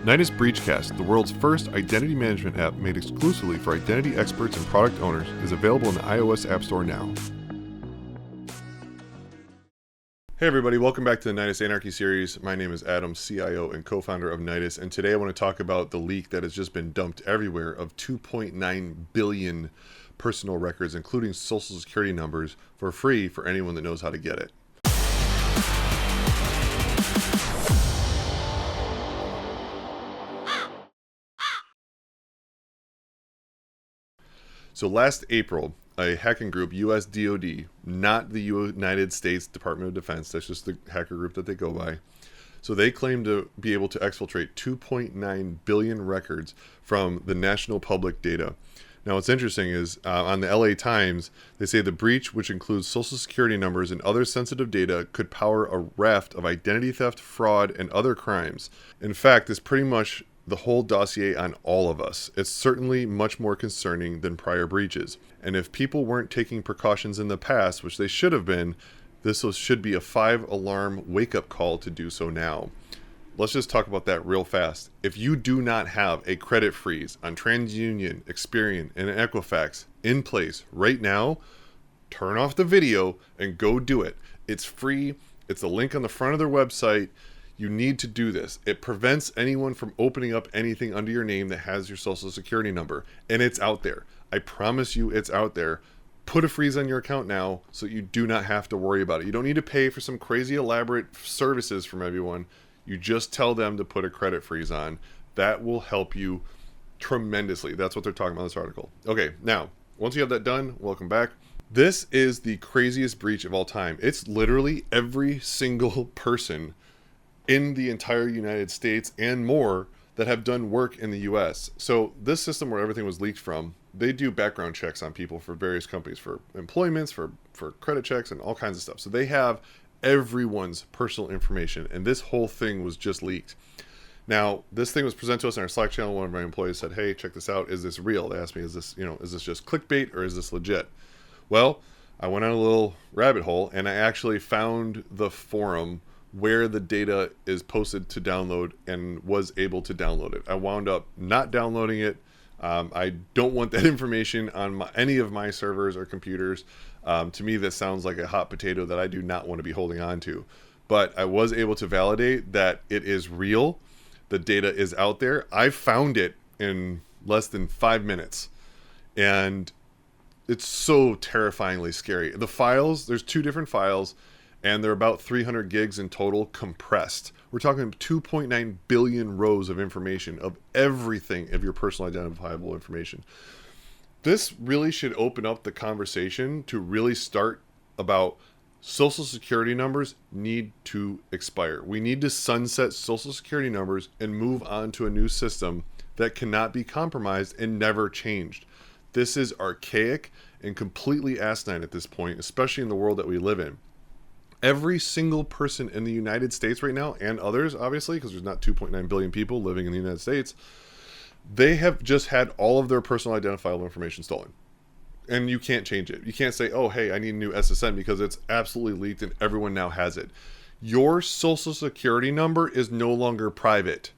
Nidus Breachcast, the world's first identity management app made exclusively for identity experts and product owners, is available in the iOS App Store now. Hey everybody, welcome back to the Nidus Anarchy series. My name is Adam, CIO and co-founder of Nidus, and today I want to talk about the leak that has just been dumped everywhere of 2.9 billion personal records, including social security numbers, for free for anyone that knows how to get it. So last April, a hacking group, USDoD, not the United States Department of Defense, that's just the hacker group that they go by. So they claim to be able to exfiltrate 2.9 billion records from the national public data. Now what's interesting is on the LA Times, they say the breach, which includes social security numbers and other sensitive data, could power a raft of identity theft, fraud, and other crimes. In fact, it's pretty much the whole dossier on all of us. It's certainly much more concerning than prior breaches. And if people weren't taking precautions in the past, which they should have been, this should be a 5-alarm wake-up call to do so now. Let's just talk about that real fast. If you do not have a credit freeze on TransUnion, Experian, and Equifax in place right now, turn off the video and go do it. It's free. It's a link on the front of their website. You need to do this. It prevents anyone from opening up anything under your name that has your social security number. And it's out there. I promise you it's out there. Put a freeze on your account now so you do not have to worry about it. You don't need to pay for some crazy elaborate services from everyone. You just tell them to put a credit freeze on. That will help you tremendously. That's what they're talking about in this article. Okay, now, once you have that done, welcome back. This is the craziest breach of all time. It's literally every single person in the entire United States and more that have done work in the US. So this system where everything was leaked from, they do background checks on people for various companies, for employments, for credit checks, and all kinds of stuff. So they have everyone's personal information, and this whole thing was just leaked. Now, this thing was presented to us in our Slack channel. One of my employees said, "Hey, check this out. Is this real?" They asked me, is this just clickbait or is this legit? Well, I went on a little rabbit hole and I actually found the forum where the data is posted to download and was able to download it. I wound up not downloading it. I don't want that information on any of my servers or computers. To me, this sounds like a hot potato that I do not want to be holding on to. But I was able to validate that it is real. The data is out there. I found it in less than 5 minutes. And it's so terrifyingly scary. The files, there's 2 different files, and they're about 300 gigs in total compressed. We're talking 2.9 billion rows of information of everything of your personal identifiable information. This really should open up the conversation to really start about social security numbers need to expire. We need to sunset social security numbers and move on to a new system that cannot be compromised and never changed. This is archaic and completely asinine at this point, especially in the world that we live in. Every single person in the United States right now, and others obviously, because there's not 2.9 billion people living in the United States, they have just had all of their personal identifiable information stolen. And you can't change it. You can't say, oh, hey, I need a new SSN, because it's absolutely leaked and everyone now has it. Your social security number is no longer private.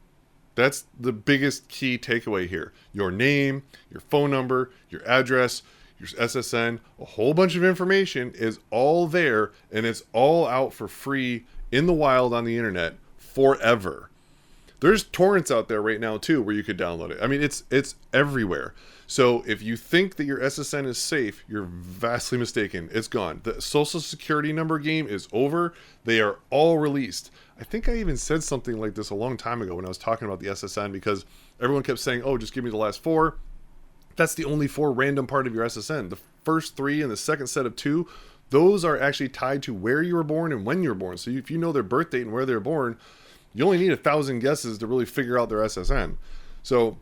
That's the biggest key takeaway here. Your name, your phone number, your address, your SSN, a whole bunch of information is all there, and it's all out for free in the wild on the internet forever. There's torrents out there right now too where you could download it. I mean, it's everywhere. So if you think that your SSN is safe, you're vastly mistaken. It's gone. The social security number game is over. They are all released. I think I even said something like this a long time ago when I was talking about the SSN, because everyone kept saying, oh, just give me the last 4. That's the only 4 random part of your SSN. The first 3 and the second set of 2, those are actually tied to where you were born and when you were born. So if you know their birth date and where they're born, you only need 1,000 guesses to really figure out their SSN. So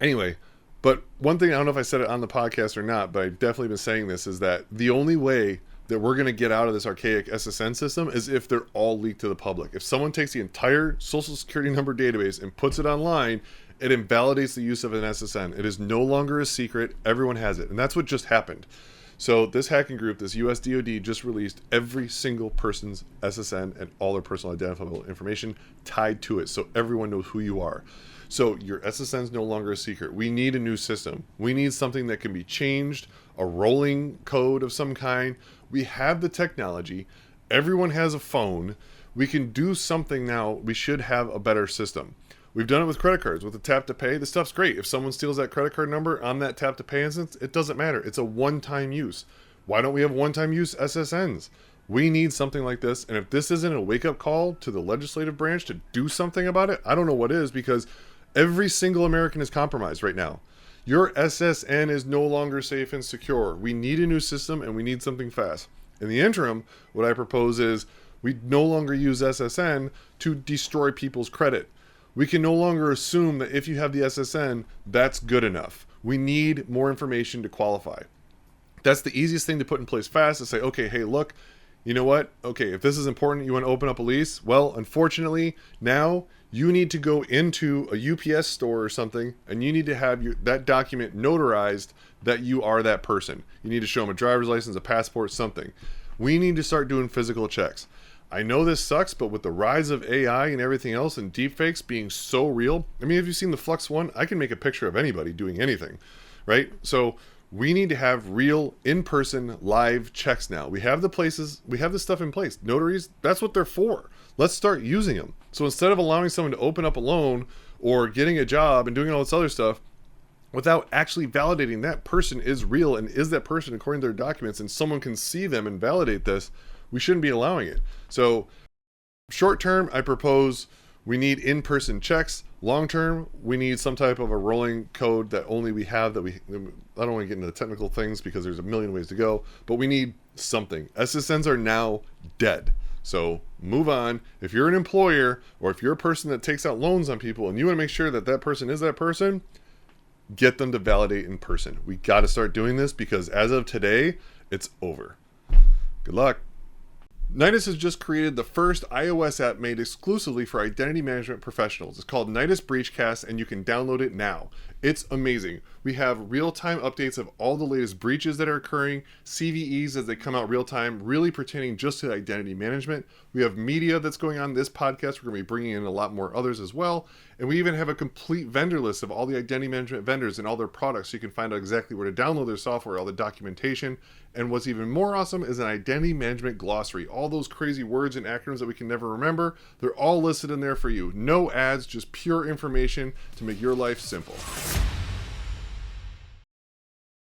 anyway, but one thing, I don't know if I said it on the podcast or not, but I've definitely been saying this, is that the only way that we're going to get out of this archaic SSN system is if they're all leaked to the public. If someone takes the entire social security number database and puts it online, it invalidates the use of an SSN. It is no longer a secret. Everyone has it. And that's what just happened. So this hacking group, this USDoD, just released every single person's SSN and all their personal identifiable information tied to it, so everyone knows who you are. So your SSN is no longer a secret. We need a new system. We need something that can be changed, a rolling code of some kind. We have the technology. Everyone has a phone. We can do something now. We should have a better system. We've done it with credit cards, with the tap to pay. The stuff's great. If someone steals that credit card number on that tap to pay instance, it doesn't matter. It's a one-time use. Why don't we have one-time use SSNs? We need something like this. And if this isn't a wake-up call to the legislative branch to do something about it, I don't know what is, because every single American is compromised right now. Your SSN is no longer safe and secure. We need a new system, and we need something fast. In the interim, what I propose is we no longer use SSN to destroy people's credit. We can no longer assume that if you have the SSN, that's good enough. We need more information to qualify. That's the easiest thing to put in place fast, to say, okay, hey, look, you know what? Okay, if this is important, you want to open up a lease? Well, unfortunately, now you need to go into a UPS store or something, and you need to have that document notarized that you are that person. You need to show them a driver's license, a passport, something. We need to start doing physical checks. I know this sucks, but with the rise of AI and everything else and deepfakes being so real, I mean, have you seen the Flux one? I can make a picture of anybody doing anything, right? So we need to have real in-person live checks now. We have the places, we have the stuff in place. Notaries, that's what they're for. Let's start using them. So instead of allowing someone to open up a loan or getting a job and doing all this other stuff without actually validating that person is real and is that person according to their documents, and someone can see them and validate this, we shouldn't be allowing it. So short term, I propose we need in-person checks. Long term, we need some type of a rolling code that only we have, I don't want to get into the technical things because there's a million ways to go, but we need something. SSNs are now dead. So move on. If you're an employer or if you're a person that takes out loans on people and you want to make sure that that person is that person, get them to validate in person. We got to start doing this, because as of today, it's over. Good luck. Nidus has just created the first iOS app made exclusively for identity management professionals. It's called Nidus Breachcast, and you can download it now. It's amazing. We have real-time updates of all the latest breaches that are occurring, CVEs as they come out real-time, really pertaining just to identity management. We have media that's going on this podcast. We're going to be bringing in a lot more others as well. And we even have a complete vendor list of all the identity management vendors and all their products, so you can find out exactly where to download their software, all the documentation. And what's even more awesome is an identity management glossary. All those crazy words and acronyms that we can never remember, they're all listed in there for you. No ads, just pure information to make your life simple.